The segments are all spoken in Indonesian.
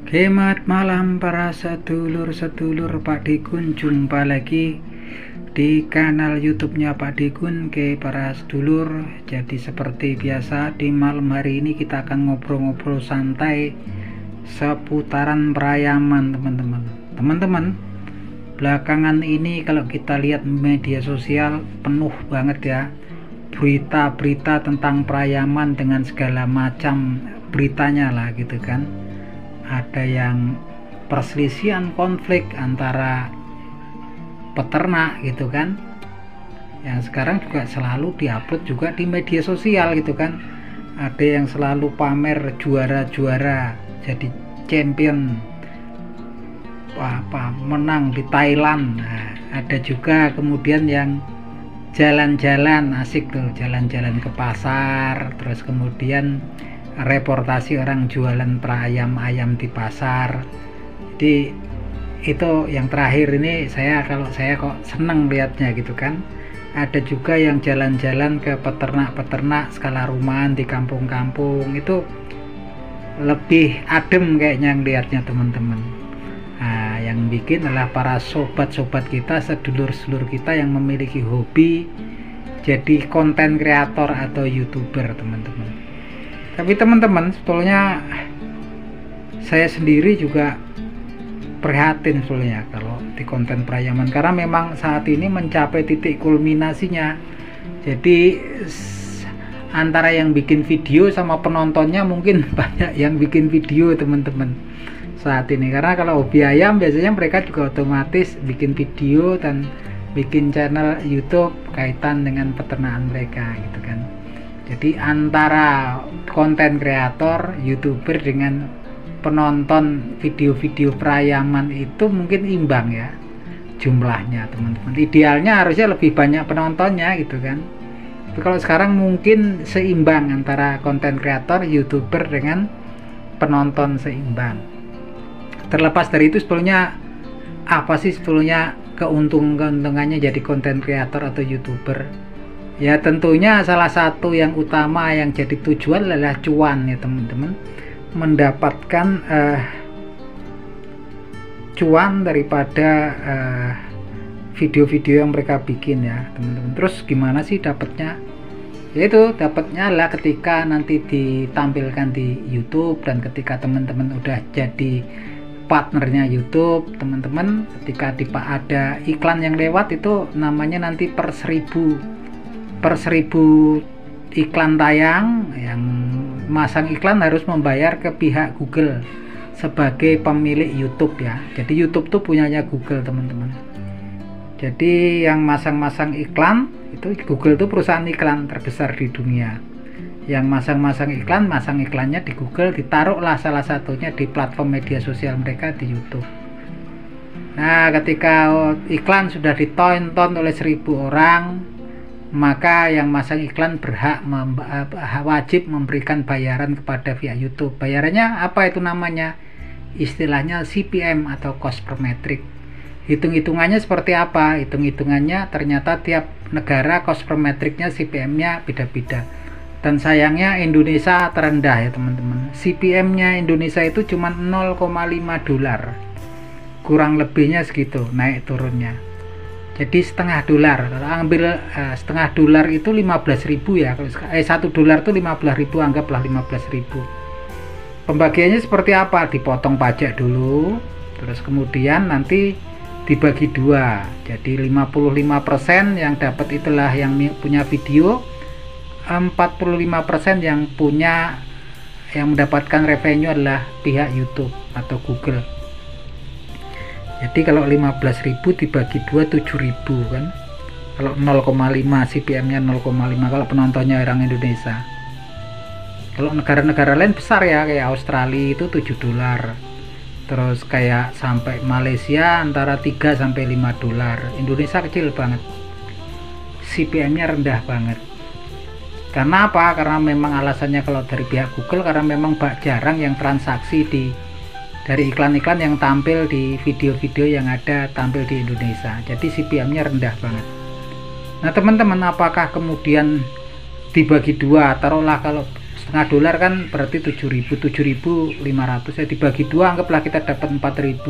Selamat malam para sedulur-sedulur Pak Dikun, jumpa lagi di kanal YouTube-nya Pak Dikun. Oke para sedulur, jadi seperti biasa di malam hari ini kita akan ngobrol-ngobrol santai seputaran perayaman teman-teman. Belakangan ini kalau kita lihat media sosial penuh banget ya berita-berita tentang perayaman dengan segala macam beritanya lah gitu kan. Ada yang perselisihan konflik antara peternak gitu kan, yang sekarang juga selalu diupload juga di media sosial gitu kan. Ada yang selalu pamer juara-juara, jadi champion menang di Thailand. Nah, ada juga kemudian yang jalan-jalan asik tuh, jalan-jalan ke pasar, terus kemudian reportasi orang jualan ayam di pasar. Jadi itu yang terakhir ini kalau saya kok seneng lihatnya gitu kan. Ada juga yang jalan-jalan ke peternak skala rumahan di kampung-kampung, itu lebih adem kayaknya ngelihatnya teman-teman. Nah, yang bikin adalah para sobat-sobat kita, sedulur-sedulur kita yang memiliki hobi jadi konten kreator atau YouTuber teman-teman. Tapi teman-teman, sebetulnya saya sendiri juga prihatin sebetulnya kalau di konten perayaman, karena memang saat ini mencapai titik kulminasinya. Jadi antara yang bikin video sama penontonnya mungkin banyak yang bikin video teman-teman saat ini, karena kalau hobi ayam biasanya mereka juga otomatis bikin video dan bikin channel YouTube kaitan dengan peternakan mereka gitu kan. Jadi antara konten kreator, YouTuber dengan penonton video-video perayaman itu mungkin imbang ya jumlahnya teman-teman. Idealnya harusnya lebih banyak penontonnya gitu kan. Tapi kalau sekarang mungkin seimbang antara konten kreator, YouTuber dengan penonton seimbang. Terlepas dari itu, sebetulnya apa sih sebetulnya keuntungannya jadi konten kreator atau YouTuber? Ya tentunya salah satu yang utama yang jadi tujuan adalah cuan ya teman-teman, mendapatkan cuan daripada video-video yang mereka bikin ya teman-teman. Terus gimana sih dapatnya? Yaitu dapatnya adalah ketika nanti ditampilkan di YouTube, dan ketika teman-teman udah jadi partnernya YouTube teman-teman, ketika ada iklan yang lewat itu namanya nanti per 1000 iklan tayang, yang masang iklan harus membayar ke pihak Google sebagai pemilik YouTube ya. Jadi YouTube tuh punyanya Google teman-teman. Jadi yang masang-masang iklan itu Google tuh perusahaan iklan terbesar di dunia. Yang masang iklannya di Google, ditaruhlah salah satunya di platform media sosial mereka di YouTube. Nah, ketika iklan sudah ditonton oleh 1000 orang, maka yang masang iklan wajib memberikan bayaran kepada pihak YouTube. Bayarannya apa itu namanya? Istilahnya CPM atau cost per metric. Hitung-hitungannya seperti apa? Hitung-hitungannya ternyata tiap negara cost per metricnya CPM-nya beda-beda. Dan sayangnya Indonesia terendah ya teman-teman. CPM-nya Indonesia itu cuma $0,5. Kurang lebihnya segitu naik turunnya. Jadi setengah dolar, ambil setengah dolar itu 15.000 ya. Kalau $1 itu 15.000, anggaplah 15.000. Pembagiannya seperti apa? Dipotong pajak dulu, terus kemudian nanti dibagi dua. Jadi 55% yang dapat itulah yang punya video, 45% yang mendapatkan revenue adalah pihak YouTube atau Google. Jadi kalau 15.000 dibagi 2 7.000 kan. Kalau 0,5 CPM-nya 0,5 kalau penontonnya orang Indonesia. Kalau negara-negara lain besar ya, kayak Australia itu $7. Terus kayak sampai Malaysia antara 3 sampai $5. Indonesia kecil banget. CPM-nya rendah banget. Karena apa? Karena memang alasannya kalau dari pihak Google, karena memang jarang yang transaksi dari iklan-iklan yang tampil di video-video yang ada tampil di Indonesia. Jadi CPM-nya rendah banget. Nah teman-teman, apakah kemudian dibagi dua, taruhlah kalau setengah dolar kan berarti 7.500 ya, dibagi 2 anggaplah kita dapat 4.000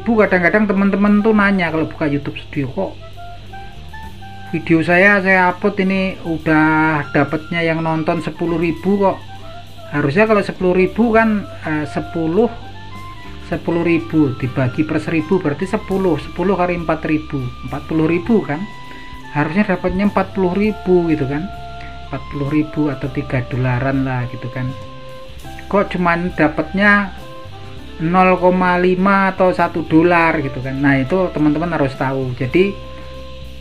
kadang-kadang teman-teman tuh nanya kalau buka YouTube Studio, kok video saya upload ini udah dapatnya yang nonton 10.000 kok. Harusnya kalau 10.000 kan 10.000 dibagi per 1.000 berarti 10 kali 4.000 40.000 kan, harusnya dapatnya 40.000 gitu kan, 40.000 atau 3 dolaran lah gitu kan. Kok cuman dapatnya 0,5 atau 1 dolar gitu kan. Nah itu teman-teman harus tahu. Jadi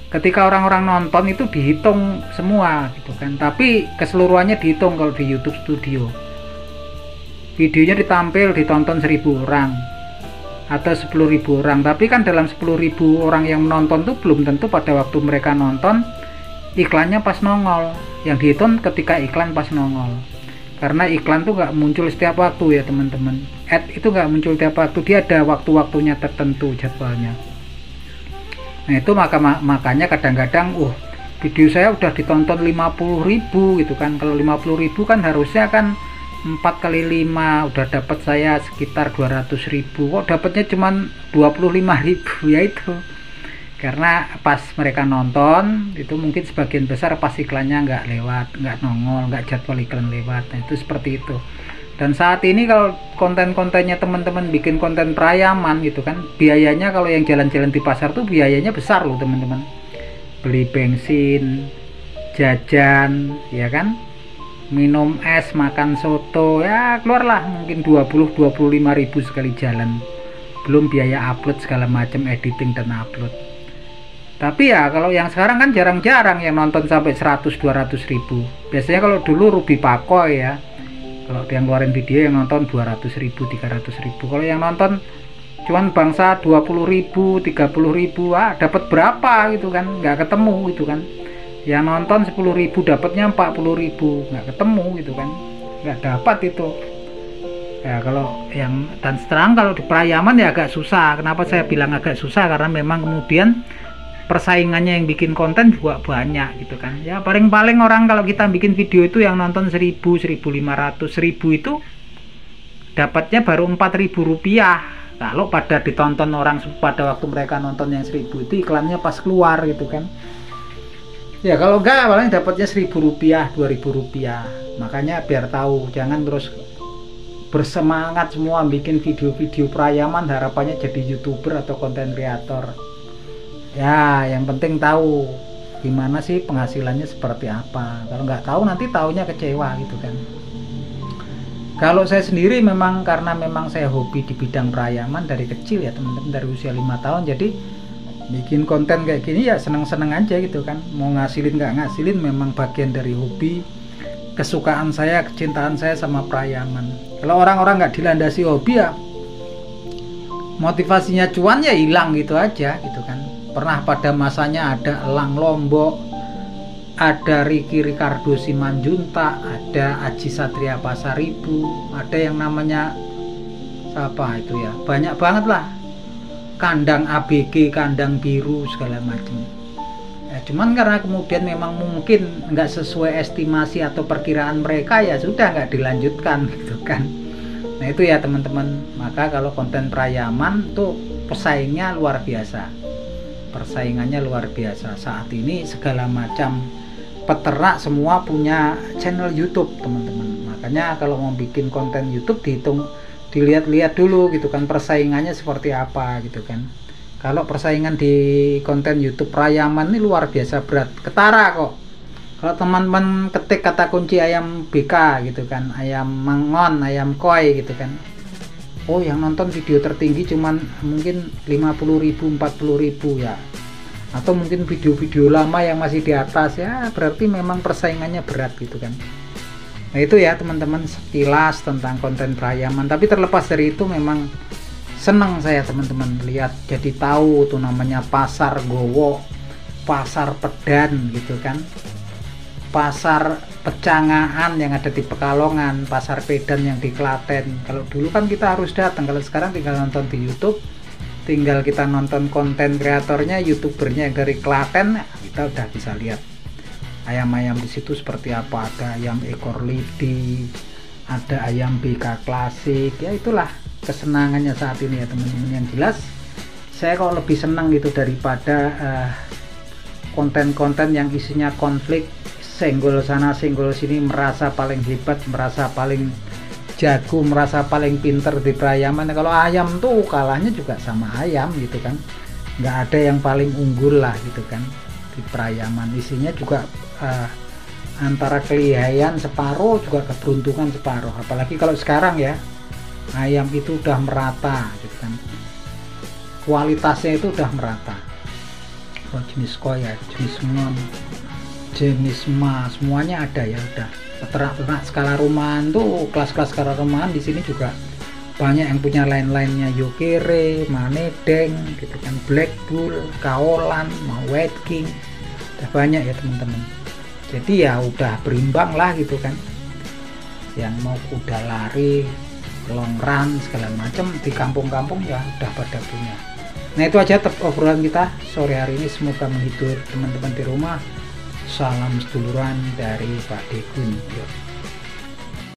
ketika orang-orang nonton itu dihitung semua gitu kan, tapi keseluruhannya dihitung kalau di YouTube Studio. Videonya ditonton 1.000 orang atau 10.000 orang, tapi kan dalam 10.000 orang yang menonton tuh belum tentu pada waktu mereka nonton iklannya pas nongol. Yang dihitung ketika iklan pas nongol, karena iklan tuh nggak muncul setiap waktu ya teman-teman. Ad itu nggak muncul setiap waktu, dia ada waktu-waktunya tertentu jadwalnya. Nah itu makanya kadang-kadang video saya udah ditonton 50.000 gitu kan. Kalau 50.000 kan harusnya kan 4 kali 5 udah dapat saya sekitar 200.000, kok dapatnya cuman 25.000. Ya itu karena pas mereka nonton itu mungkin sebagian besar pas iklannya nggak nongol, nggak jadwal iklan lewat. Nah itu seperti itu. Dan saat ini kalau konten-kontennya teman-teman bikin konten perayaman gitu kan, biayanya kalau yang jalan-jalan di pasar tuh biayanya besar loh teman-teman. Beli bensin, jajan, ya kan, minum es, makan soto, ya keluarlah mungkin 20-25 ribu sekali jalan. Belum biaya upload segala macam, editing dan upload. Tapi ya kalau yang sekarang kan jarang-jarang yang nonton sampai 100-200 ribu. Biasanya kalau dulu Ruby Pakoy ya, kalau dia ngeluarin video yang nonton 200.000, 300.000. Kalau yang nonton cuman bangsa 20.000, 30.000, dapat berapa gitu kan, nggak ketemu gitu kan. Yang nonton 10.000 dapatnya 40.000, nggak ketemu gitu kan, nggak dapat itu ya. Kalau yang dan seterang kalau di perayaman ya agak susah. Kenapa saya bilang agak susah? Karena memang kemudian persaingannya yang bikin konten juga banyak gitu kan ya. Paling-paling orang kalau kita bikin video itu yang nonton 1.000, 1.500, 1.000 itu dapatnya baru 4.000 rupiah. Kalau pada ditonton orang pada waktu mereka nonton yang 1.000 itu iklannya pas keluar gitu kan ya. Kalau enggak paling dapatnya 1.000 rupiah, 2.000 rupiah. Makanya biar tahu, jangan terus bersemangat semua bikin video-video perayaman harapannya jadi YouTuber atau konten kreator. Ya yang penting tahu gimana sih penghasilannya seperti apa. Kalau nggak tahu nanti taunya kecewa gitu kan. Kalau saya sendiri memang karena memang saya hobi di bidang perayaman dari kecil ya teman-teman, dari usia 5 tahun. Jadi bikin konten kayak gini ya seneng-seneng aja gitu kan. Mau ngasilin nggak ngasilin memang bagian dari hobi, kesukaan saya, kecintaan saya sama perayaman. Kalau orang-orang nggak dilandasi hobi ya motivasinya cuan ya hilang gitu aja gitu kan. Pernah pada masanya ada Elang Lombok, ada Ricky Ricardo Simanjuntak, ada Aji Satria Pasaribu, ada yang namanya apa itu ya, banyak banget lah, Kandang ABG, Kandang Biru segala macam ya. Cuman karena kemudian memang mungkin nggak sesuai estimasi atau perkiraan mereka ya sudah nggak dilanjutkan gitu kan. Nah itu ya teman-teman. Maka kalau konten perayaman tuh pesaingnya luar biasa, persaingannya luar biasa. Saat ini segala macam peternak semua punya channel YouTube teman-teman. Makanya kalau mau bikin konten YouTube dilihat-lihat dulu gitu kan persaingannya seperti apa gitu kan. Kalau persaingan di konten YouTube perayaman ini luar biasa berat, ketara kok. Kalau teman-teman ketik kata kunci ayam BK gitu kan, ayam mangon, ayam koi gitu kan, oh yang nonton video tertinggi cuman mungkin 50.000, 40.000 ya, atau mungkin video-video lama yang masih di atas ya, berarti memang persaingannya berat gitu kan. Nah itu ya teman-teman sekilas tentang konten perayaman. Tapi terlepas dari itu memang senang saya teman-teman lihat, jadi tahu tuh namanya pasar Gowo, pasar Pedan gitu kan, pasar Pecangaan yang ada di Pekalongan, pasar Pedan yang di Klaten. Kalau dulu kan kita harus datang, kalau sekarang tinggal nonton di YouTube, tinggal kita nonton konten kreatornya, youtubernya yang dari Klaten, kita udah bisa lihat ayam-ayam di situ seperti apa. Ada ayam ekor lidi, ada ayam BK klasik. Ya itulah kesenangannya saat ini ya teman-teman. Yang jelas saya kok lebih senang gitu daripada konten-konten yang isinya konflik, senggol sana senggol sini, merasa paling hebat, merasa paling jago, merasa paling pinter di perayaman. Kalau ayam tuh kalahnya juga sama ayam gitu kan, nggak ada yang paling unggul lah gitu kan di perayaman. Isinya juga antara kelihayan separuh, juga keberuntungan separuh. Apalagi kalau sekarang ya, ayam itu udah merata gitu kan, kualitasnya itu udah merata. Kalau jenis koi ya, jenis ngon, jenis mas, semuanya ada ya. Udah peternak skala rumahan tuh, kelas-kelas skala rumahan di sini juga banyak yang punya line-linenya Yokere, Manedeng gitu kan, Black Bull, Kaolan, White King, udah banyak ya teman-teman. Jadi ya udah berimbang lah gitu kan, yang mau kuda lari, long run segala macam di kampung-kampung ya udah pada punya. Nah itu aja obrolan kita sore hari ini, semoga menghibur teman-teman di rumah. Salam seduluran dari Pak Dekun.